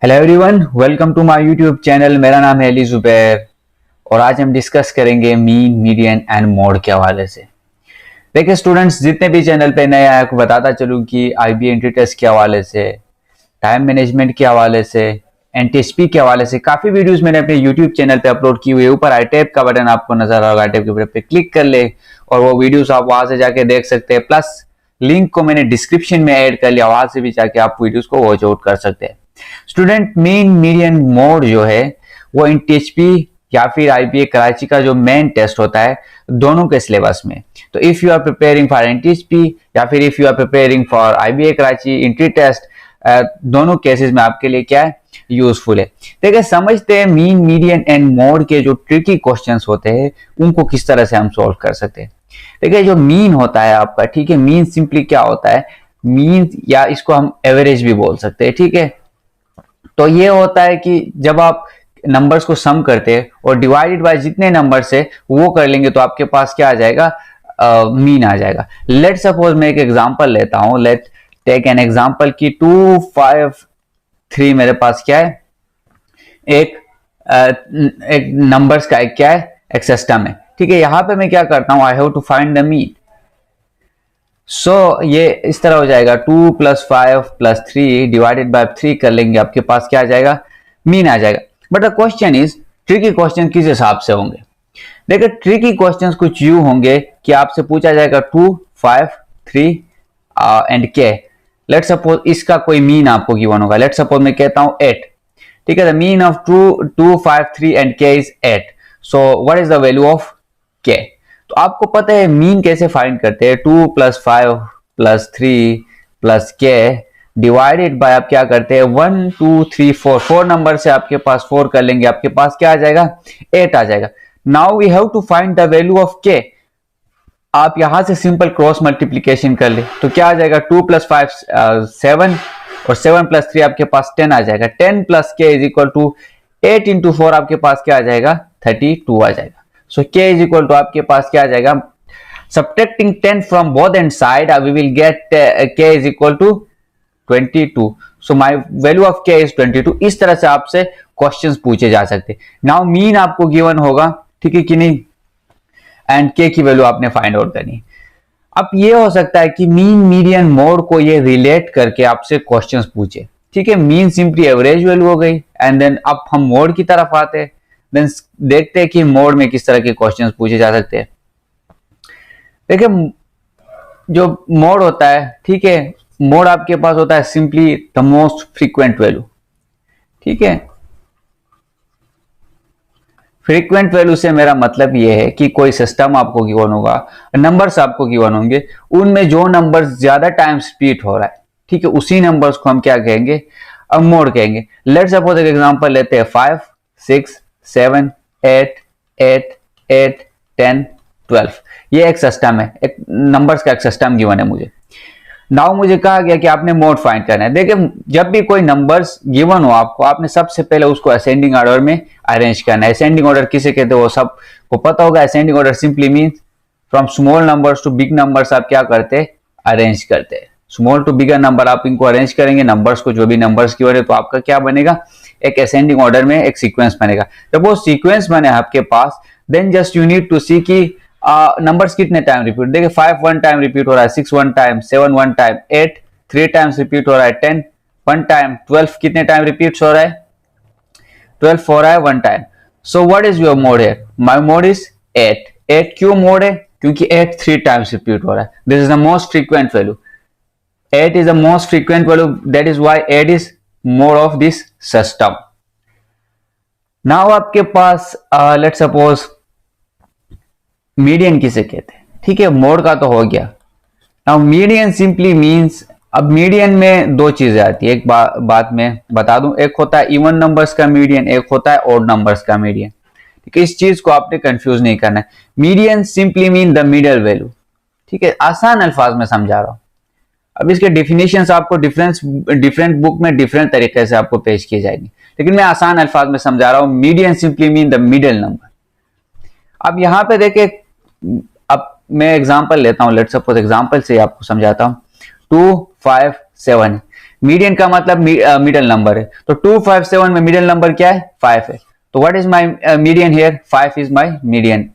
Hello everyone, welcome to my YouTube channel. मेरा नाम है अली जुबैर और आज हम डिस्कस करेंगे मीन, मीडियन एंड मोड के हवाले से। देखिए स्टूडेंट्स, जितने भी चैनल पे नए आए आपको बताता चलूं कि आईबी एंट्री टेस्ट के हवाले से, टाइम मैनेजमेंट के हवाले से, एनटीएसपी के हवाले से काफी वीडियोस मैंने अपने यूट्यूब चैनल पे अपलोड की हुई है। ऊपर आई टैब का बटन आपको नजर आ रहा होगा, आई टैब के ऊपर पे क्लिक कर ले और वो वीडियोस आप वहां से जाके देख सकते हैं। प्लस लिंक को मैंने डिस्क्रिप्शन में ऐड कर लिया, वहां से भी जाके आप वीडियोस को वॉच आउट कर सकते हैं। स्टूडेंट, मीन, मीडियन, मोड जो है वो एनटीएचपी या फिर आईबीए कराची का जो मेन टेस्ट होता है दोनों के सिलेबस में। तो if you are preparing for NTHP या फिर if you are preparing for IBA Karachi entry test, दोनों केसेस में आपके लिए क्या है, यूजफुल है। देखिए समझते हैं मीन, मीडियन एंड मोड के जो ट्रिकी क्वेश्चंस होते हैं उनको किस तरह से हम सॉल्व कर सकते हैं। देखिए जो मीन होता है आपका, ठीक है, मीन सिंपली क्या होता है, मीन या इसको हम एवरेज भी बोल सकते हैं, ठीक है। तो ये होता है कि जब आप नंबर्स को सम करते हैं और डिवाइडेड बाय जितने नंबर्स है वो कर लेंगे तो आपके पास क्या आ जाएगा, मीन आ जाएगा। लेट सपोज मैं एक एग्जांपल लेता हूं, लेट टेक एन एग्जांपल की 2 5 3 मेरे पास क्या है, एक एक नंबर्स का एक क्या है, एक सिस्टम है, ठीक है। यहां पे मैं क्या करता हूं, I have to find the mean. So ये इस तरह हो जाएगा 2 + 5 + 3 डिवाइडेड बाय 3 कर लेंगे, आपके पास क्या आ जाएगा, मीन आ जाएगा। But the question is, tricky question किस हिसाब से होंगे। देखिए ट्रिकी क्वेश्चंस कुछ यूं होंगे कि आपसे पूछा जाएगा 2 5 3 एंड के। लेट सपोज इसका कोई मीन आपको गिवन होगा। लेट सपोज मैं कहता हूं 8, ठीक है। द मीन ऑफ 2 5 3 एंड के is 8। So what is the value of के। तो आपको पता है मीन कैसे फाइंड करते हैं, 2 + 5 + 3 + के डिवाइडेड बाय आप क्या करते हैं 1 2 3 4 नंबर से आपके पास 4 कर लेंगे, आपके पास क्या आ जाएगा, 8 आ जाएगा। Now we have to find the value of K. आप यहां से सिंपल क्रॉस मल्टीप्लीकेशन कर ले तो क्या आ जाएगा, 2 + 5 7 और 7 + 3 आपके पास 10 आ जाएगा। 10 + k = 8 × 4 आपके पास क्या आ जाएगा, 32 आ जाएगा। सो k = आपके पास क्या आ जाएगा, subtracting 10 from both end side we will get k = 22। so my value of k is 22। इस तरह से आपसे क्वेश्चंस पूछे जा सकते। नाउ मीन आपको गिवन होगा, ठीक है कि नहीं, एंड k की वैल्यू आपने फाइंड आउट करनी। अब ये हो सकता है कि मीन, मीडियन, मोड को ये रिलेट करके आपसे क्वेश्चंस पूछे, ठीक है। मीन सिंपली एवरेज वैल्यू हो गई एंड देन अब हम मोड की तरफ आते हैं, देन देखते हैं कि मोड में किस तरह के क्वेश्चंस पूछे जा सकते हैं। देखिए जो मोड होता है, ठीक है, मोड आपके पास होता है simply the most frequent value, ठीक है। फ्रीक्वेंट वैल्यू से मेरा मतलब यह है कि कोई सिस्टम आपको गिवन होगा, नंबर्स आपको गिवन होंगे, उनमें जो नंबर ज्यादा टाइम्स रिपीट हो रहा है, ठीक है, उसी नंबर्स को हम क्या कहेंगे, अब मोड कहेंगे। लेट सपोज एक एग्जांपल लेते हैं 5 6 7 8 8 8 10 12। ये एक सिस्टम है, एक नंबर्स का एक सिस्टम गिवन है मुझे। नाउ मुझे कहा गया कि आपने मोड फाइंड करना है। देखिए जब भी कोई नंबर्स गिवन हो आपको, आपने सबसे पहले उसको असेंडिंग ऑर्डर में अरेंज करना है। असेंडिंग ऑर्डर किसे कहते हैं वो सबको पता होगा। Ascending order simply means from small numbers to big numbers आप क्या करते हैं, अरेंज करते हैं। स्मॉल टू बिगर नंबर आप इनको अरेंज करेंगे, नंबर्स को, जो भी नंबर्स गिवन है, तो आपका क्या बनेगा, एक असेंडिंग ऑर्डर में एक सीक्वेंस बनेगा। जब वो सीक्वेंस बने आपके पास, then just you need to see कि नंबर्स कितने टाइम रिपीट। देखिए 5 1 टाइम रिपीट हो रहा है, 6 1 टाइम, 7 1 टाइम, 8 3 टाइम्स रिपीट हो रहा है, 10 1 टाइम, 12 कितने टाइम रिपीट हो रहा है, 12 हो रहा है 1 time. So what is your mode है, माय मोड इज 8। 8 क्यों मोड है, क्योंकि 8 3 टाइम्स रिपीट हो रहा है। This is the most frequent value. 8 is the most frequent value, that is why 8 is mode of this system। now आपके पास let suppose median किसे कहते हैं, ठीक है, मोड का तो हो गया। नाउ मीडियन सिंपली मींस, अब मीडियन में दो चीजें आती है, एक बात मैं बता दूं, एक होता है इवन नंबर्स का मीडियन, एक होता है ऑड नंबर्स का मीडियन, ठीक है। इस चीज को आपने कंफ्यूज नहीं करना है। Median simply mean the middle value, ठीक है, आसान अल्फाज में समझा रहा हूं। अब इसके डिफिनेशंस आपको डिफरेंट बुक में डिफरेंट तरीके से आपको पेश की जाएगी, लेकिन मैं आसान अल्फाज में समझा रहा हूं। Median simply mean the middle number. अब यहां पे देखिए, अब मैं एग्जांपल लेता हूं, लेट्स सपोज एग्जांपल से आपको समझाता हूं। 2 5 7, मीडियन का मतलब मिडल नंबर है, तो 257 में मिडल नंबर क्या है 5 है, तो what is my median here, 5 is my median.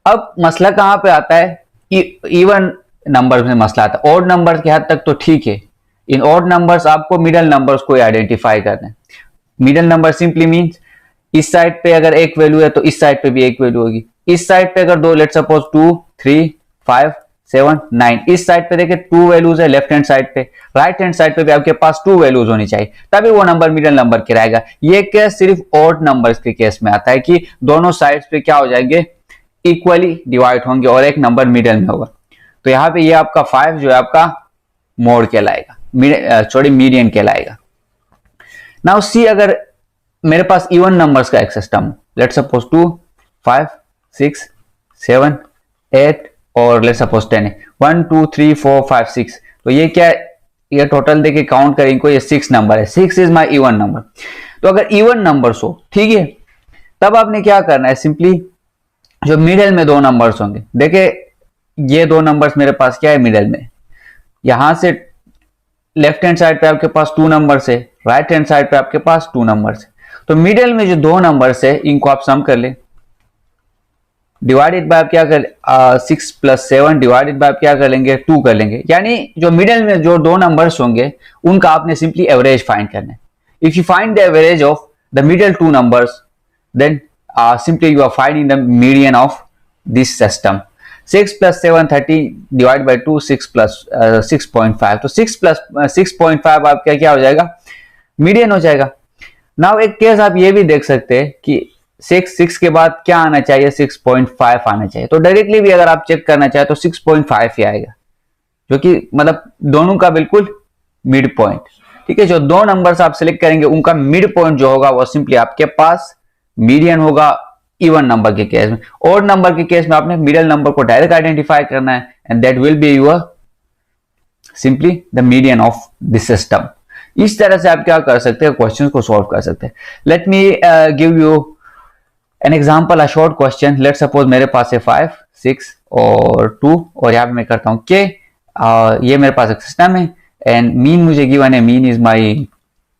अब मसला कहां पे आता है कि इवन नंबर्स में मसला आता है, ऑड नंबर्स के हद तक तो ठीक है, इन ऑड नंबर्स आपको मिडल नंबर्स को आइडेंटिफाई करना है। मिडल नंबर सिंपली मींस इस साइड पे अगर एक वैल्यू है तो इस साइड पे भी एक वैल्यू होगी, इस साइड पे अगर दो, लेट्स सपोज 2 3 5 7 9, इस साइड पे देखिए 2 वैल्यूज है लेफ्ट हैंड साइड पे, राइट हैंड साइड पे भी आपके पास 2 वैल्यूज होनी चाहिए, तभी वो नंबर मिडल नंबर कहलाएगा। ये केस सिर्फ ऑड नंबर्स के केस में आता है कि दोनों साइड्स पे क्या हो जाएंगे, इक्वली डिवाइड होंगे और एक नंबर मिडल में होगा। तो यहाँ पे ये आपका 5 जो है आपका मोड कहलाएगा, सॉरी मीडियन कहलाएगा। नाउ सी, अगर मेरे पास इवन नंबर्स का एक सिस्टम, लेट्स सपोज 2 5 6 7 8 और लेट्स सपोज 10 है, 1 2 3 4 5 6, तो ये क्या है, ये टोटल देके काउंट करें इनको, ये 6 नंबर है, 6 इज माय इवन नंबर। तो अगर इवन नंबर्स हो, ठीक है, तब आपने क्या करना है, सिंपली जो मिडिल में दो नंबर्स होंगे, देखिए ये दो नंबर्स मेरे पास क्या है मिडिल में, यहां से लेफ्ट हैंड साइड पे आपके पास 2 नंबर्स है, राइट हैंड साइड पे आपके पास 2 नंबर्स है, तो मिडिल में जो दो नंबर्स है इनको आप सम कर ले, डिवाइडेड बाय आप क्या कर 6 + 7 डिवाइडेड बाय आप क्या कर लेंगे 2 कर लेंगे, यानी जो मिडिल में जो दो नंबर्स होंगे उनका आपने सिंपली एवरेज फाइंड करना है। If you find the average of the middle two numbers, then simply you are finding the median of this system। 6 + 7 13 divided by 2 6 plus 6.5, तो 6 plus 6.5 आपका क्या हो जाएगा, मीडियन हो जाएगा। नाउ एक केस आप ये भी देख सकते हैं कि 6 के बाद क्या आना चाहिए, 6.5 आना चाहिए, तो डायरेक्टली भी अगर आप चेक करना चाहे तो 6.5 ही आएगा, जो कि मतलब दोनों का बिल्कुल मिड पॉइंट, ठीक है। जो दो नंबर्स आप सिलेक्ट करेंगे उनका मिड पॉइंट जो होगा वो सिंपली आपके पास मीडियन होगा इवन नंबर के केस में। ऑड नंबर के केस में आपने मिडिल नंबर को डायरेक्ट आइडेंटिफाई करना है, and that will be your simply the median of this system. इस तरह से आप क्या कर सकते हैं, क्वेश्चंस को सॉल्व कर सकते हैं। Let me give you an example, a short question. Let suppose मेरे पास है 5 6 और 2, और यहाँ पे मैं करता हूँ के, ये मेरे पास एक सिस्टम है एंड मीन मुझे गिवन है, मीन इज माई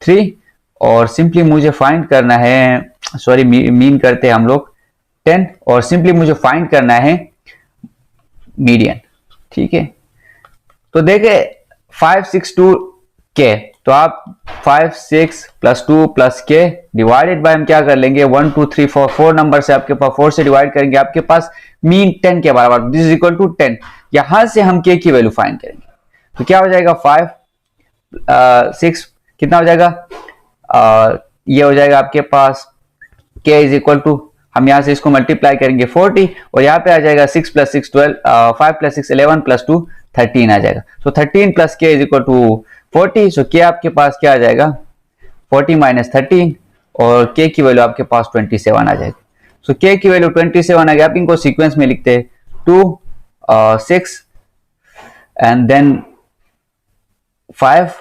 3, और सिंपली मुझे फाइंड करना है, सॉरी मीन करते हैं हम लोग 10, और सिंपली मुझे फाइंड करना है मीडियन, ठीक है। तो देखे 5 6 2 के, तो आप 5 6 + 2 + के डिवाइडेड बाय हम क्या कर लेंगे 1 2 3 4, 4 नंबर से आपके पास 4 से डिवाइड करेंगे, आपके पास मीन 10 के बराबर, दिस इज इक्वल टू 10। यहां से हम के की वैल्यू फाइंड करेंगे, तो क्या हो जाएगा 5 6 कितना हो जाएगा, ये हो जाएगा आपके पास k इज इक्वल टू, हम यहां से इसको मल्टीप्लाई करेंगे 40, और यहाँ पे आ जाएगा 6 + 6 12, 5 + 6 11 + 2 13 आ जाएगा। तो 13 + k is equal to 40, so k आपके पास क्या आ जाएगा 40 - 13, और k की वैल्यू आपके पास 27 आ जाएगी। सो k की वैल्यू 27 आ गई। आप इनको सीक्वेंस में लिखते हैं 2 6 एंड देन 5,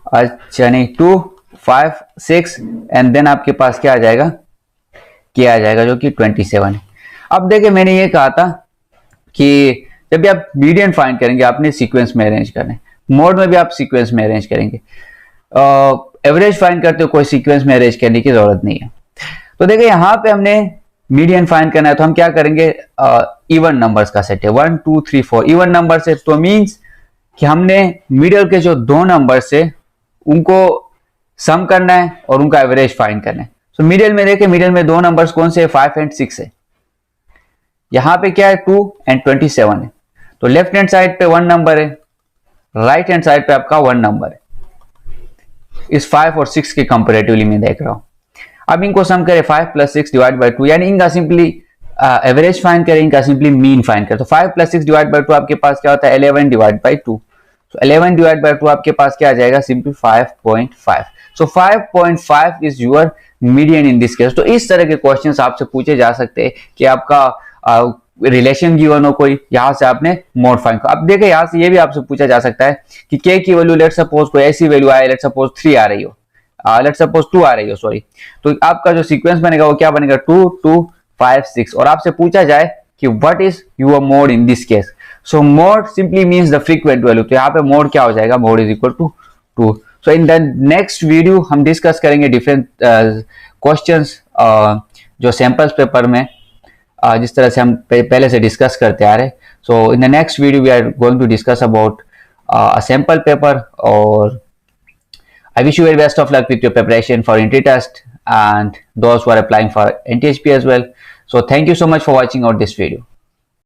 अच्छा नहीं 2 5 6 एंड देन आपके पास क्या आ जाएगा, क्या आ जाएगा जो कि 27 है। अब देखिए मैंने ये कहा था कि जब भी आप मीडियन फाइंड करेंगे आपने सीक्वेंस में अरेंज करना है, मोड में भी आप सीक्वेंस में अरेंज करेंगे, एवरेज फाइंड करते हो कोई सीक्वेंस में अरेंज करने की जरूरत नहीं है। तो देखिए यहाँ पे हमने मीडियन फाइंड करना है, तो हम क्या करेंगे, इवन नंबर्स का सेट है 1 2 3 4 इवन नंबर है, तो मीन्स कि हमने मिडिल के जो दो नंबर्स है उनको सम करना है और उनका एवरेज फाइंड करना है। सो मिडिल में देखिए, मिडिल में दो नंबर्स कौन से है 5 और 6 है, यहां पे क्या है 2 और 27 है, तो लेफ्ट हैंड साइड पे 1 नंबर है, राइट हैंड साइड पे आपका 1 नंबर है, इस 5 और 6 के कंपेरेटिवली मैं देख रहा हूं। अब इनको सम करें 5 + 6 डिवाइड बाय 2, यानी इनका सिंपली एवरेज फाइंड करें, इनका सिंपली मीन फाइंड करें। तो 5 + 6 डिवाइड बाय 2 आपके पास क्या होता है 11 डिवाइड बाय 2, तो 11 डिवाइड बाय 2 आपके पास क्या आ जाएगा simply 5.5। So 5.5 is your median in this case. तो इस तरह के क्वेश्चंस आपसे पूछे जा सकते हैं कि आपका रिलेशन गिवन हो कोई, यहां से आपने मोड फाइंड। अब देखिए यहां से ये भी आपसे पूछा जा सकता है कि के की वैल्यू लेट सपोज कोई ऐसी वैल्यू आए, लेट सपोज 3 आ रही हो, लेट सपोज 2 आ रही हो, सॉरी, तो आपका जो सीक्वेंस बनेगा वो क्या बनेगा 2 2 5 6, और आपसे पूछा जाए कि what is your mode in this case, so mode simply means the frequent value, तो यहाँ पे मोड क्या हो जाएगा, mode is equal to 2। So in the next video हम डिस्कस करेंगे डिफरेंट क्वेश्चंस जो सैंपल्स पेपर में जिस तरह से हम पहले से डिस्कस करते आ रहे। So in the next video we are going to discuss about a sample paper, or I wish you very best of luck with your preparation for entry test and those who are applying for NTHP as well. So thank you so much for watching out this video.